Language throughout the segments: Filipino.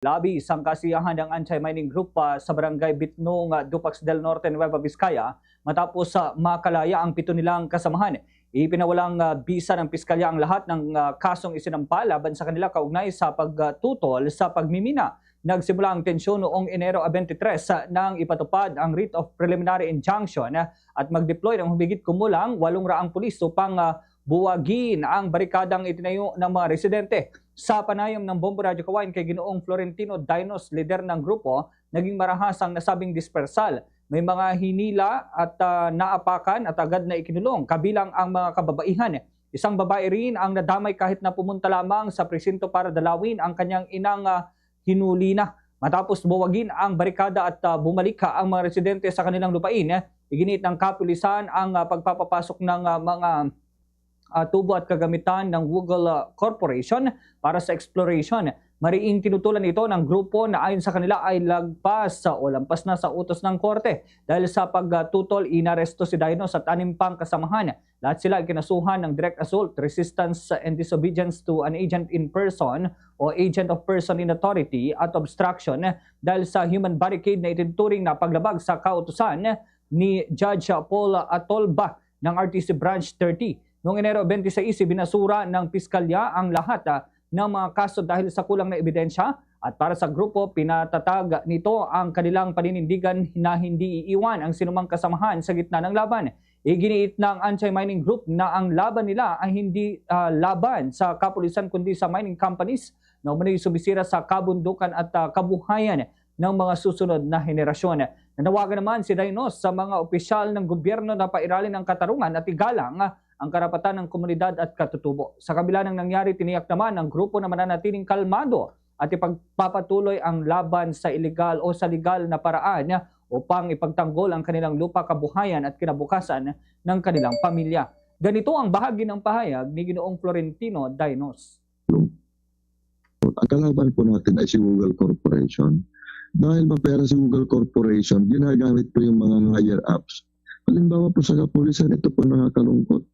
Labi isang kasiyahan ng anti-mining group sa barangay Bitnong, Dupax del Norte, Nueva Vizcaya matapos makalaya ang 7 nilang kasamahan. Ipinawalang bisa ng piskalya ang lahat ng kasong isinampa laban sa kanila kaugnay sa pagtutol sa pagmimina. Nagsimula ang tensyon noong Enero 23 nang ipatupad ang writ of preliminary injunction at mag-deploy ng humigit kumulang 800 pulis upang buwagin ang barikadang itinayo ng mga residente. Sa panayam ng Bombo Radio Kawain kay Ginoong Florentino Dainos, lider ng grupo, naging marahas ang nasabing dispersal. May mga hinila at naapakan at agad na ikinulong, kabilang ang mga kababaihan. Isang babae rin ang nadamay kahit na pumunta lamang sa presinto para dalawin ang kanyang inang hinuli na. Matapos buwagin ang barikada at bumalik ang mga residente sa kanilang lupain, iginit ng kapulisan ang pagpapapasok ng mga tubo at kagamitan ng Google Corporation para sa exploration. Mariing tinutulan ito ng grupo na ayon sa kanila ay lampas na sa utos ng korte. Dahil sa pagtutol, inaresto si Dainos at 6 pang kasamahan. Lahat sila ay kinasuhan ng direct assault, resistance and disobedience to an agent in person o agent of person in authority at obstruction dahil sa human barricade na itinuturing na paglabag sa kautusan ni Judge Paul Atolba ng RTC Branch 30. Noong Enero 26, binasura ng piskalya ang lahat ng mga kaso dahil sa kulang na ebidensya at para sa grupo, pinatatag nito ang kanilang paninindigan na hindi iiwan ang sinumang kasamahan sa gitna ng laban. Iginiit ng anti-mining group na ang laban nila ay hindi laban sa kapulisan kundi sa mining companies na umano'y sumisira sa kabundukan at kabuhayan ng mga susunod na henerasyon. Nanawagan naman si Dainos sa mga opisyal ng gobyerno na pairalin ang katarungan at igalang ang karapatan ng komunidad at katutubo. Sa kabila ng nangyari, tiniyak naman ng grupo na mananatiling kalmado at ipagpapatuloy ang laban sa illegal o sa legal na paraan upang ipagtanggol ang kanilang lupa, kabuhayan at kinabukasan ng kanilang pamilya. Ganito ang bahagi ng pahayag ni Ginoong Florentino Dainos. Ang kalaban po natin ay si Google Corporation. Dahil mapera si Google Corporation, ginagamit po yung mga higher ups. Halimbawa po sa kapulisan, ito po nakakalungkot.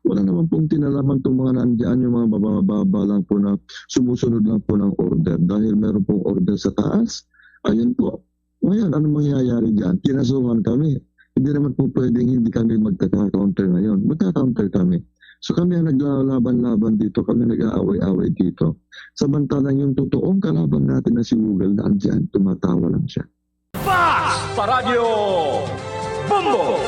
Wala naman pong tinalaman itong mga nandiyan, yung mga bababa lang po na sumusunod lang po ng order. Dahil meron pong order sa taas, ayun po. Ngayon, ano mangyayari dyan? Kinasuhan kami. Hindi naman po pwedeng hindi kami magkaka-counter ngayon. Magka-counter kami. So kami ang naglalaban-laban dito, kami nag-aaway-aaway dito. Samantalang yung totoong kalaban natin na si Google, nandiyan, tumatawa lang siya. Fast sa radyo! Bombo!